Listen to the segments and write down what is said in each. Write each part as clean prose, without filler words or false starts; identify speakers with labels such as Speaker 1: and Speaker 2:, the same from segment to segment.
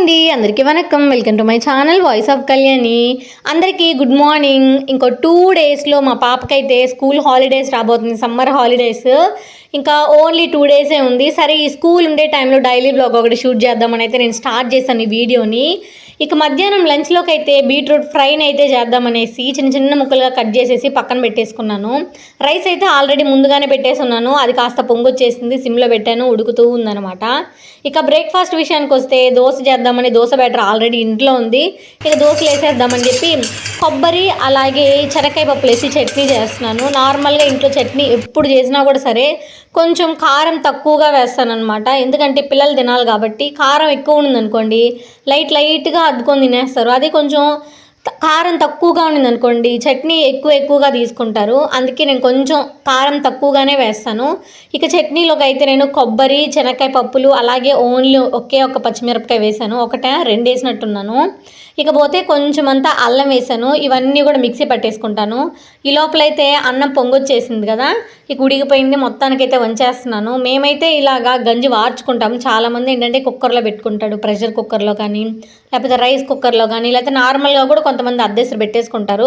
Speaker 1: అండి, అందరికీ vanakkam. Welcome to my channel voice of Kalyani. అందరికీ గుడ్ మార్నింగ్. ఇంకో 2 డేస్లో మా పాపకైతే స్కూల్ హాలిడేస్ రాబోతుంది, సమ్మర్ హాలిడేస్. ఇంకా ఓన్లీ 2 డేసే ఉంది. సరే, ఈ స్కూల్ ఉండే టైంలో డైలీ బ్లాగ్ ఒకటి షూట్ చేద్దామని అయితే నేను స్టార్ట్ చేశాను ఈ వీడియోని. ఇక మధ్యాహ్నం లంచ్లోకి అయితే బీట్రూట్ ఫ్రైని అయితే చేద్దామనేసి చిన్న చిన్న ముక్కలుగా కట్ చేసేసి పక్కన పెట్టేసుకున్నాను. రైస్ అయితే ఆల్రెడీ ముందుగానే పెట్టేసి ఉన్నాను, అది కాస్త పొంగొచ్చేసింది, సిమ్లో పెట్టాను, ఉడుకుతూ ఉందన్నమాట. ఇక బ్రేక్ఫాస్ట్ విషయానికి వస్తే దోశ చేద్దామని దోశ బ్యాటర్ ఆల్రెడీ ఇంట్లో ఉంది. ఇక దోశలు వేసేద్దామని చెప్పి కొబ్బరి అలాగే శనక్కాయ పప్పులు వేసి చట్నీ చేస్తున్నాను. నార్మల్గా ఇంట్లో చట్నీ ఎప్పుడు చేసినా కూడా సరే కొంచెం కారం తక్కువగా వేస్తాను అనమాట. ఎందుకంటే పిల్లలు తినాలి కాబట్టి. కారం ఎక్కువ ఉందనుకోండి లైట్గా అద్దుకొని తినేస్తారు. అది కొంచెం కారం తక్కువగా ఉండింది అనుకోండి చట్నీ ఎక్కువగా తీసుకుంటారు. అందుకే నేను కొంచెం కారం తక్కువగానే వేస్తాను. ఇక చట్నీలోకి అయితే నేను కొబ్బరి శనక్కాయ పప్పులు అలాగే ఓన్లీ ఒకే ఒక పచ్చిమిరపకాయ వేసాను, ఒకటే 2 వేసినట్టున్నాను. ఇకపోతే కొంచెం అంతా అల్లం వేసాను. ఇవన్నీ కూడా మిక్సీ పట్టేసుకుంటాను. ఈ లోపలైతే అన్నం పొంగొచ్చేసింది కదా, ఇక ఉడికిపోయింది, మొత్తానికైతే వంచేస్తున్నాను. మేమైతే ఇలాగా గంజి వార్చుకుంటాము. చాలామంది ఏంటంటే కుక్కర్లో పెట్టుకుంటాడు, ప్రెషర్ కుక్కర్లో కానీ లేకపోతే రైస్ కుక్కర్లో కానీ, లేకపోతే నార్మల్గా కూడా కొంతమంది అద్దెసరు పెట్టేసుకుంటారు.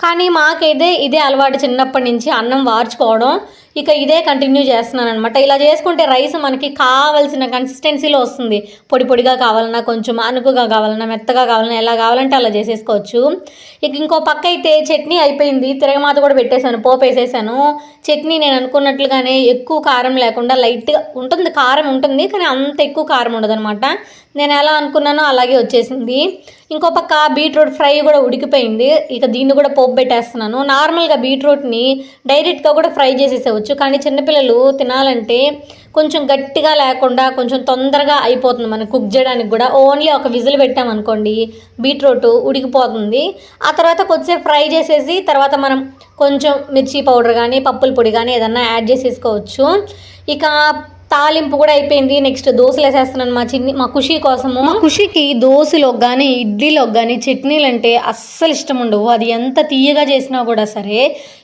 Speaker 1: కానీ మాకైతే ఇదే అలవాటు చిన్నప్పటి నుంచి, అన్నం వార్చుకోవడం. ఇక ఇదే కంటిన్యూ చేస్తున్నాను అనమాట. ఇలా చేసుకుంటే రైస్ మనకి కావాల్సిన కన్సిస్టెన్సీలో వస్తుంది. పొడి పొడిగా కావాలన్నా, కొంచెం అనుకుగా కావాలన్నా, మెత్తగా కావాలన్నా, ఎలా కావాలంటే అలా చేసేసుకోవచ్చు. ఇక ఇంకో పక్క అయితే చట్నీ అయిపోయింది, తిరగమాత కూడా పెట్టేశాను, పోపు వేసేసాను. చట్నీ నేను అనుకున్నట్లుగానే ఎక్కువ కారం లేకుండా లైట్గా ఉంటుంది, కారం ఉంటుంది కానీ అంత ఎక్కువ కారం ఉండదు అనమాట. నేను ఎలా అనుకున్నానో అలాగే వచ్చేసింది. ఇంకో పక్క బీట్రూట్ ఫ్రై కూడా ఉడికిపోయింది. ఇక దీన్ని కూడా పోపు పెట్టేస్తున్నాను. నార్మల్గా బీట్రూట్ని డైరెక్ట్గా కూడా ఫ్రై చేసేసేవచ్చు, కానీ చిన్నపిల్లలు తినాలంటే కొంచెం గట్టిగా లేకుండా కొంచెం తొందరగా అయిపోతుంది మనకు కుక్ చేయడానికి కూడా. ఓన్లీ ఒక విజిల్ పెట్టామనుకోండి బీట్రూట్ ఉడికిపోతుంది. ఆ తర్వాత కొద్దిసేపు ఫ్రై చేసేసి తర్వాత మనం కొంచెం మిర్చి పౌడర్ కానీ పప్పుల పొడి కానీ ఏదన్నా యాడ్ చేసేసుకోవచ్చు. ఇక తాలింపు కూడా అయిపోయింది. నెక్స్ట్ దోశలు వేసేస్తున్నాను మా ఖుషి కోసము. మా ఖుషికి దోశలోకి కానీ ఇడ్లీలోకి కానీ చట్నీలు అంటే అస్సలు ఇష్టం ఉండవు. అది ఎంత తీయగా చేసినా కూడా సరే.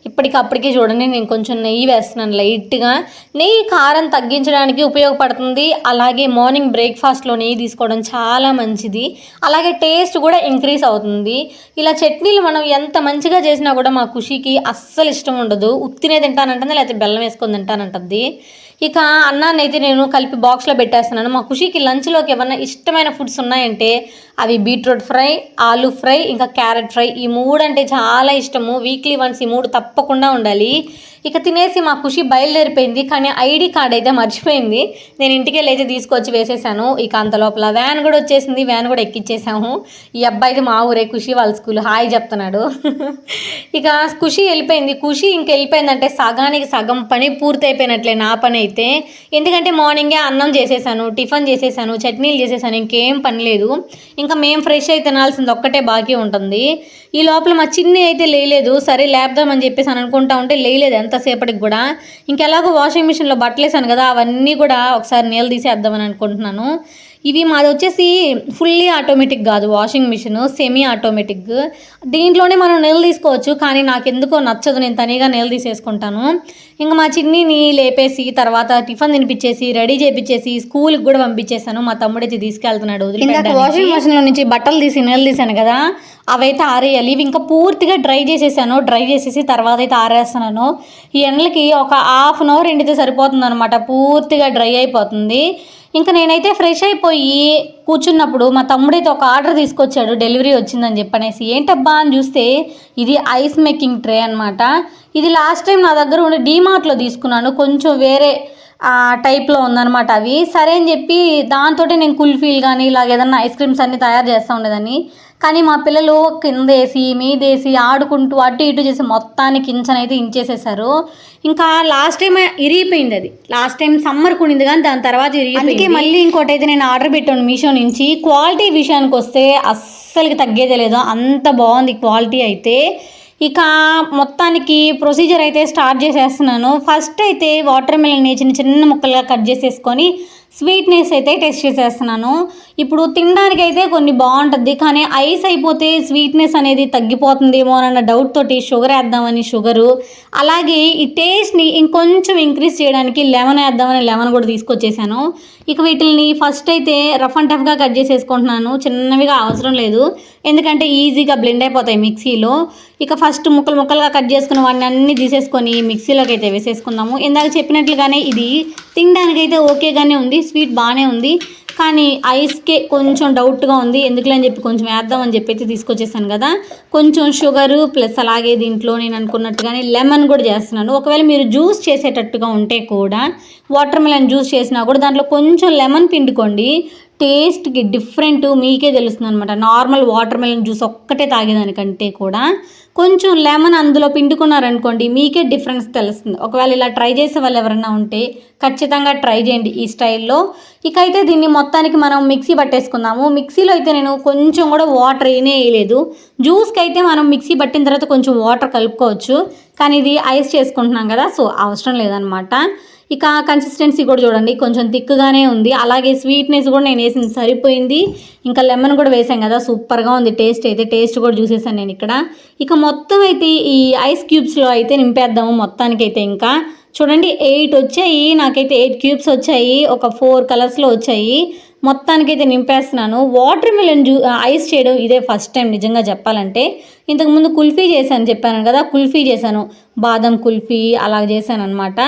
Speaker 1: ఇప్పటికప్పటికి చూడండి నేను కొంచెం నెయ్యి వేస్తున్నాను లైట్గా. నెయ్యి కారం తగ్గించడానికి ఉపయోగపడుతుంది. అలాగే మార్నింగ్ బ్రేక్ఫాస్ట్లో నెయ్యి తీసుకోవడం చాలా మంచిది. అలాగే టేస్ట్ కూడా ఇంక్రీజ్ అవుతుంది. ఇలా చట్నీలు మనం ఎంత మంచిగా చేసినా కూడా మా ఖుషికి అస్సలు ఇష్టం ఉండదు. ఉత్తినే తింటానంటుంది, లేకపోతే బెల్లం వేసుకొని తింటానంటుంది. ఇక అన్నాన్ని అయితే నేను కలిపి బాక్స్లో పెట్టేస్తున్నాను. మా ఖుషికి లంచ్లోకి ఏమన్నా ఇష్టమైన ఫుడ్స్ ఉన్నాయంటే అవి బీట్రూట్ ఫ్రై, ఆలూ ఫ్రై, ఇంకా క్యారెట్ ఫ్రై. ఈ 3 అంటే చాలా ఇష్టము. వీక్లీ వన్స్ ఈ 3 తప్పకుండా ఉండాలి. ఇక తినేసి మా ఖుషి బయలుదేరిపోయింది, కానీ ఐడి కార్డ్ అయితే మర్చిపోయింది. నేను ఇంటికే లేచి తీసుకొచ్చి వేసేసాను. ఇక అంత లోపల వ్యాన్ కూడా వచ్చేసింది, వ్యాన్ కూడా ఎక్కిచ్చేసాము. ఈ అబ్బాయిది మా ఊరే, ఖుషి వాళ్ళ స్కూల్, హాయ్ చెప్తున్నాడు. ఇక ఖుషి వెళ్ళిపోయింది. ఖుషి ఇంక వెళ్ళిపోయిందంటే సగానికి సగం పని పూర్తయిపోయినట్లే నా పని అయితే. ఎందుకంటే మార్నింగే అన్నం చేసేసాను, టిఫిన్ చేసేసాను, చట్నీలు చేసేసాను, ఇంకేం పని లేదు. ఇంకా మేము ఫ్రెష్ అయితే తినాల్సింది ఒక్కటే బాకీ ఉంటుంది. ఈ లోపల మా చిన్ని అయితే లేలేదు. సరే లేపుదామని చెప్పేసి అని అనుకుంటా ఉంటే లేలేదు ఎంతసేపటికి కూడా. ఇంకెలాగో వాషింగ్ మిషన్లో బట్టలు వేసాను కదా, అవన్నీ కూడా ఒకసారి నీళ్ళు తీసేద్దామని అనుకుంటున్నాను. ఇవి మాది వచ్చేసి ఫుల్లీ ఆటోమేటిక్ కాదు వాషింగ్ మిషన్, సెమీ ఆటోమేటిక్. దీంట్లోనే మనం నీళ్ళు తీసుకోవచ్చు, కానీ నాకు ఎందుకో నచ్చదు, నేను తనిగా నీళ్ళు తీసేసుకుంటాను. ఇంకా మా చిన్నిని లేపేసి తర్వాత టిఫిన్ తినిపించేసి రెడీ చేయించేసి స్కూల్కి కూడా పంపించేసాను. మా తమ్ముడైతే తీసుకెళ్తున్నాడు. వాషింగ్ మిషన్లో నుంచి బట్టలు తీసి నీళ్ళు తీసాను కదా, అవైతే ఆరేయాలి. ఇవి ఇంకా పూర్తిగా డ్రై చేసేసాను. డ్రై చేసేసి తర్వాత అయితే ఆరేస్తున్నాను. ఈ ఎండలకి ఒక ½ అన్ అవర్ ఎండితే సరిపోతుంది అనమాట, పూర్తిగా డ్రై అయిపోతుంది. ఇంకా నేనైతే ఫ్రెష్ అయిపోయి కూర్చున్నప్పుడు మా తమ్ముడైతే ఒక ఆర్డర్ తీసుకొచ్చాడు, డెలివరీ వచ్చిందని చెప్పనేసి. ఏంటబ్బా అని చూస్తే ఇది ఐస్ మేకింగ్ ట్రే అనమాట. ఇది లాస్ట్ టైం నా దగ్గర ఉండే డీమార్ట్లో తీసుకున్నాను, కొంచెం వేరే టైప్లో ఉందన్నమాట అవి. సరే అని చెప్పి దాంతో నేను కుల్ఫీలు కానీ ఇలాగ ఏదన్నా ఐస్ క్రీమ్స్ అన్నీ తయారు చేస్తూ ఉండేదాన్ని. కానీ మా పిల్లలు కిందేసి మీదేసి ఆడుకుంటూ అటు ఇటు చేసి మొత్తానికి ఇంచనైతే ఇంచేసేసారు. ఇంకా లాస్ట్ టైం ఇరిగిపోయింది. అది లాస్ట్ టైం సమ్మర్కి ఉండింది కానీ దాని తర్వాత ఇరిగిపోయింది. అందుకే మళ్ళీ ఇంకోటి అయితే నేను ఆర్డర్ పెట్టాను మీషో నుంచి. క్వాలిటీ విషయానికి వస్తే అస్సలకి తగ్గేదే లేదు, అంత బాగుంది క్వాలిటీ అయితే. ఇక మొత్తానికి ప్రొసీజర్ అయితే స్టార్ట్ చేసేస్తున్నాను. ఫస్ట్ అయితే వాటర్ మిలన్ని చిన్న చిన్న ముక్కలుగా కట్ చేసేసుకొని స్వీట్నెస్ అయితే టెస్ట్ చేసేస్తున్నాను. ఇప్పుడు తినడానికైతే కొన్ని బాగుంటుంది, కానీ ఐస్ అయిపోతే స్వీట్నెస్ అనేది తగ్గిపోతుందేమో అన్న డౌట్ తోటి షుగర్ వేద్దామని షుగరు, అలాగే ఈ టేస్ట్ని ఇంకొంచెం ఇంక్రీజ్ చేయడానికి లెమన్ వేద్దామని లెమన్ కూడా తీసుకొచ్చేసాను. ఇక వీటిని ఫస్ట్ అయితే రఫ్ అండ్ టఫ్గా కట్ చేసేసుకుంటున్నాను. చిన్నవిగా అవసరం లేదు, ఎందుకంటే ఈజీగా బ్లెండ్ అయిపోతాయి మిక్సీలో. ఇక ఫస్ట్ ముక్కలు ముక్కలుగా కట్ చేసుకుని వాటిని అన్నీ తీసేసుకొని మిక్సీలోకి అయితే వేసేసుకుందాము. ఇందాక చెప్పినట్లుగానే ఇది తినడానికైతే ఓకేగానే ఉంది, స్వీట్ బాగానే ఉంది, కానీ ఐస్కే కొంచెం డౌట్గా ఉంది. ఎందుకులే అని చెప్పి కొంచెం వేద్దామని చెప్పి అయితే తీసుకొచ్చేసాను కదా. కొంచెం షుగరు ప్లస్ అలాగే దీంట్లో నేను అనుకున్నట్టుగానే లెమన్ కూడా చేస్తున్నాను. ఒకవేళ మీరు జ్యూస్ చేసేటట్టుగా ఉంటే కూడా, వాటర్ మిలన్ జ్యూస్ చేసినా కూడా దాంట్లో కొంచెం లెమన్ పిండుకోండి. టేస్ట్కి డిఫరెంట్ మీకే తెలుస్తుంది అనమాట. నార్మల్ వాటర్ మిలన్ జ్యూస్ ఒక్కటే తాగేదానికంటే కూడా కొంచెం లెమన్ అందులో పిండుకున్నారనుకోండి, మీకే డిఫరెన్స్ తెలుస్తుంది. ఒకవేళ ఇలా ట్రై చేసే వాళ్ళు ఎవరైనా ఉంటే ఖచ్చితంగా ట్రై చేయండి ఈ స్టైల్లో. ఇక అయితే దీన్ని మొత్తానికి మనం మిక్సీ పట్టేసుకుందాము. మిక్సీలో అయితే నేను కొంచెం కూడా వాటర్ వేయలేదు. జ్యూస్కి అయితే మనం మిక్సీ పట్టిన తర్వాత కొంచెం వాటర్ కలుపుకోవచ్చు, కానీ ఇది ఐస్ చేసుకుంటున్నాం కదా, సో అవసరం లేదనమాట. ఇక కన్సిస్టెన్సీ కూడా చూడండి, కొంచెం థిక్గానే ఉంది. అలాగే స్వీట్నెస్ కూడా నేను వేసింది సరిపోయింది. ఇంకా లెమన్ కూడా వేసాం కదా, సూపర్గా ఉంది టేస్ట్ అయితే. టేస్ట్ కూడా చూసేసాను నేను ఇక్కడ. ఇక మొత్తం అయితే ఈ ఐస్ క్యూబ్స్లో అయితే నింపేద్దాము మొత్తానికైతే. ఇంకా చూడండి 8 వచ్చాయి, నాకైతే 8 క్యూబ్స్ వచ్చాయి, ఒక 4 కలర్స్లో వచ్చాయి. మొత్తానికైతే నింపేస్తున్నాను. వాటర్ మిలన్ ఐస్ చేయడం ఇదే ఫస్ట్ టైం నిజంగా చెప్పాలంటే. ఇంతకుముందు కుల్ఫీ చేశాను, చెప్పాను కదా, కుల్ఫీ చేశాను, బాదం కుల్ఫీ అలా చేశాను అనమాట.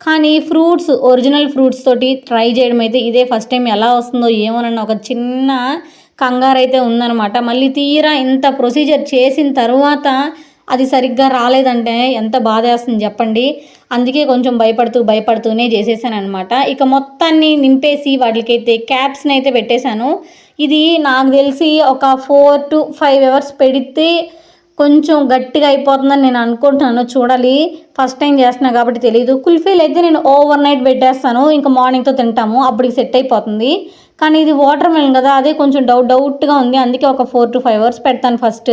Speaker 1: కానీ ఫ్రూట్స్, ఒరిజినల్ ఫ్రూట్స్ తోటి ట్రై చేయడం అయితే ఇదే ఫస్ట్ టైం. ఎలా వస్తుందో ఏమోనన్న ఒక చిన్న కంగారు అయితే ఉందన్నమాట. మళ్ళీ తీరా ఇంత ప్రొసీజర్ చేసిన తర్వాత అది సరిగ్గా రాలేదంటే ఎంత బాధ వేస్తుంది చెప్పండి. అందుకే కొంచెం భయపడుతూనే చేసేసాను అనమాట. ఇక మొత్తాన్ని నింపేసి వాటికైతే క్యాప్స్ని అయితే పెట్టేశాను. ఇది నాకు తెలిసి ఒక 4 to 5 అవర్స్ పెడితే కొంచెం గట్టిగా అయిపోతుందని నేను అనుకుంటున్నాను. చూడాలి, ఫస్ట్ టైం చేస్తున్నా కాబట్టి తెలియదు. కుల్ఫీలు అయితే నేను ఓవర్ నైట్ పెట్టేస్తాను, ఇంకా మార్నింగ్తో తింటాము, అప్పటికి సెట్ అయిపోతుంది. కానీ ఇది వాటర్ మిలన్ కదా, అదే కొంచెం డౌట్గా ఉంది. అందుకే ఒక 4 to 5 అవర్స్ పెడతాను ఫస్ట్.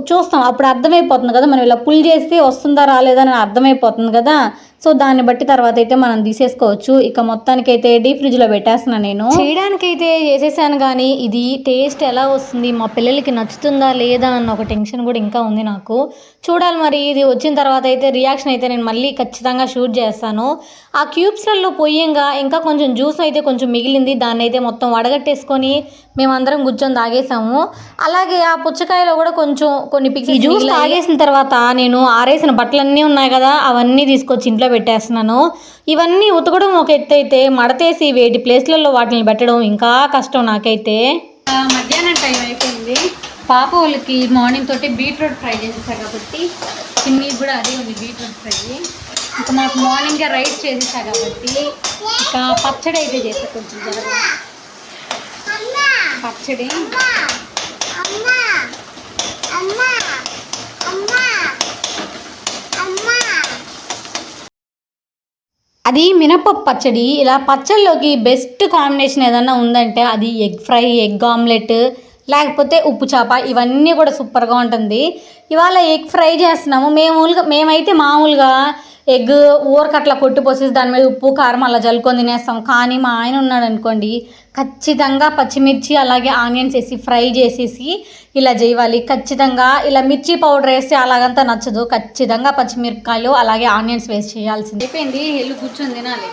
Speaker 1: చూస్తాం, అప్పుడు అర్థమైపోతుంది కదా, మనం ఇలా పుల్ చేస్తే వస్తుందా రాలేదా అని అర్థమైపోతుంది కదా. సో దాన్ని బట్టి తర్వాత అయితే మనం తీసేసుకోవచ్చు. ఇక మొత్తానికైతే డీప్ ఫ్రిడ్జ్లో పెట్టేస్తున్నాను. నేను చేయడానికైతే చేసేసాను, కానీ ఇది టేస్ట్ ఎలా వస్తుంది, మా పిల్లలకి నచ్చుతుందా లేదా అన్న ఒక టెన్షన్ కూడా ఇంకా ఉంది నాకు. చూడాలి మరి, ఇది వచ్చిన తర్వాత అయితే రియాక్షన్ అయితే నేను మళ్ళీ ఖచ్చితంగా షూట్ చేస్తాను. ఆ క్యూబ్స్లలో పొయ్యంగా ఇంకా కొంచెం జ్యూస్ అయితే కొంచెం మిగిలింది, దాన్ని అయితే మొత్తం వడగట్టేసుకొని మేమందరం కూర్చొని తాగేసాము. అలాగే ఆ పుచ్చకాయలో కూడా కొంచెం కొన్ని పిక్స్ జ్యూస్ తాగేసిన తర్వాత నేను ఆరేసిన బట్టలన్నీ ఉన్నాయి కదా, అవన్నీ తీసుకొచ్చి ఇంట్లో పెట్టేస్తున్నాను. ఇవన్నీ ఉతకడం ఒక ఎత్తు అయితే, మడతేసి వేటి ప్లేస్లలో వాటిని పెట్టడం ఇంకా కష్టం నాకైతే. మధ్యాహ్నం టైం అయిపోయింది. పాప వాళ్ళకి మార్నింగ్ తోటి బీట్రూట్ ఫ్రై చేసేసా కాబట్టి చిన్నీకి కూడా అదే ఉంది బీట్రూట్ ఫ్రై. ఇంకా మాకు మార్నింగే రైస్ చేసేసా కాబట్టి ఇక పచ్చడి అయితే చేసా, కొంచెం జరగ పచ్చడి. అది మినపప్పు పచ్చడి. ఇలా పచ్చళ్ళలోకి బెస్ట్ కాంబినేషన్ ఏదన్నా ఉందంటే అది ఎగ్ ఫ్రై, ఎగ్ ఆమ్లెట్, లేకపోతే ఉప్పు చేప, ఇవన్నీ కూడా సూపర్గా ఉంటుంది. ఇవాళ ఎగ్ ఫ్రై చేస్తున్నాము. మేమైతే మామూలుగా ఎగ్ ఊరకట్లా కొట్టిపోసేసి దాని మీద ఉప్పు కారం అలా జల్లుకొని తినేస్తాం. కానీ మా ఆయన ఉన్నాడు అనుకోండి, ఖచ్చితంగా పచ్చిమిర్చి అలాగే ఆనియన్స్ వేసి ఫ్రై చేసేసి ఇలా చేయాలి. ఖచ్చితంగా ఇలా మిర్చి పౌడర్ వేస్తే అలాగంతా నచ్చదు. ఖచ్చితంగా పచ్చిమిరపకాయలు అలాగే ఆనియన్స్ వేసి చేయాల్సింది. అయిపోయింది, ఎల్లు కూర్చొని తినాలి.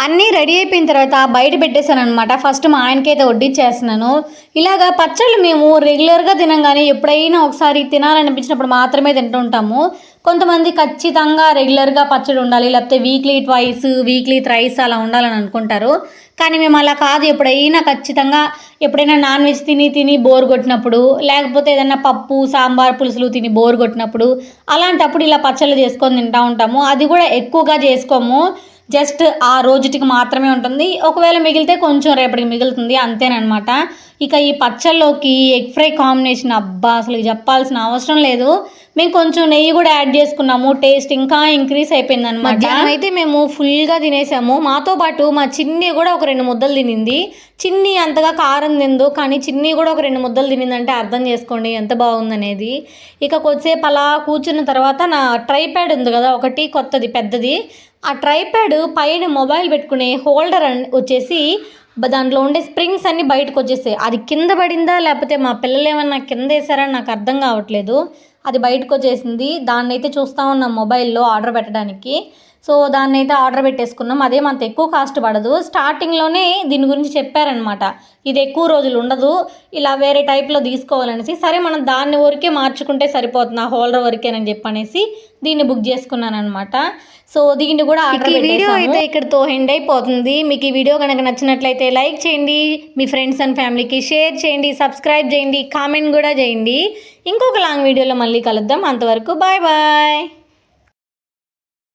Speaker 1: అన్నీ రెడీ అయిపోయిన తర్వాత బయట పెట్టేశాను అనమాట. ఫస్ట్ మా ఆయనకైతే వడ్డిచ్చేస్తున్నాను. ఇలాగా పచ్చళ్ళు మేము రెగ్యులర్గా తినం, కానీ ఎప్పుడైనా ఒకసారి తినాలనిపించినప్పుడు మాత్రమే తింటుంటాము. కొంతమంది ఖచ్చితంగా రెగ్యులర్గా పచ్చడి ఉండాలి, లేకపోతే వీక్లీ ట్వైస్, వీక్లీ థ్రైస్ అలా ఉండాలని అనుకుంటారు. కానీ మేము అలా కాదు. ఎప్పుడైనా నాన్ వెజ్ తిని బోర్ కొట్టినప్పుడు, లేకపోతే ఏదైనా పప్పు సాంబార్ పులుసులు తిని బోర్ కొట్టినప్పుడు, అలాంటప్పుడు ఇలా పచ్చళ్ళు చేసుకొని తింటూ ఉంటాము. అది కూడా ఎక్కువగా చేసుకోము, జస్ట్ ఆ రోజుటికి మాత్రమే ఉంటుంది. ఒకవేళ మిగిలితే కొంచెం రేపటికి మిగులుతుంది, అంతేనమాట. ఇక ఈ పచ్చళ్ళలోకి ఎగ్ ఫ్రై కాంబినేషన్ అబ్బా అసలు చెప్పాల్సిన అవసరం లేదు. మేము కొంచెం నెయ్యి కూడా యాడ్ చేసుకున్నాము, టేస్ట్ ఇంకా ఇంక్రీజ్ అయిపోయింది అనమాట. అయితే మేము ఫుల్గా తినేసాము. మాతో పాటు మా చిన్ని కూడా ఒక 2 ముద్దలు తినింది. చిన్ని అంతగా కారం తిందు, కానీ చిన్ని కూడా ఒక 2 ముద్దలు తినిందంటే అర్థం చేసుకోండి ఎంత బాగుందనేది. ఇక కొద్దిసేపు అలా కూర్చున్న తర్వాత నా ట్రైప్యాడ్ ఉంది కదా ఒకటి కొత్తది పెద్దది, ఆ ట్రైప్యాడ్ పైన మొబైల్ పెట్టుకునే హోల్డర్ వచ్చేసి దాంట్లో ఉండే స్ప్రింగ్స్ అన్నీ బయటకు వచ్చేసాయి. అది కింద పడిందా లేకపోతే మా పిల్లలు ఏమన్నా కింద వేసారని నాకు అర్థం కావట్లేదు. అది బయటకు వచ్చేసింది. దాన్ని అయితే చూస్తూ ఉన్నాం మొబైల్లో ఆర్డర్ పెట్టడానికి. సో దాన్ని అయితే ఆర్డర్ పెట్టేసుకున్నాం. అదేమంత ఎక్కువ కాస్ట్ పడదు. స్టార్టింగ్లోనే దీని గురించి చెప్పారనమాట, ఇది ఎక్కువ రోజులు ఉండదు, ఇలా వేరే టైప్లో తీసుకోవాలనేసి. సరే మనం దాన్ని వరకే మార్చుకుంటే సరిపోతుంది, ఆ హోల్డర్ వరకేనని చెప్పనేసి దీన్ని బుక్ చేసుకున్నాను అనమాట. సో దీన్ని కూడా ఆర్డర్ పెట్టేసాము. వీడియో అయితే ఇక్కడితో ఎండ్ అయిపోతుంది. మీకు ఈ వీడియో కనుక నచ్చినట్లయితే లైక్ చేయండి, మీ ఫ్రెండ్స్ అండ్ ఫ్యామిలీకి షేర్ చేయండి, సబ్స్క్రైబ్ చేయండి, కామెంట్ కూడా చేయండి. ఇంకొక లాంగ్ వీడియోలో మళ్ళీ కలుద్దాం. అంతవరకు బాయ్ బాయ్.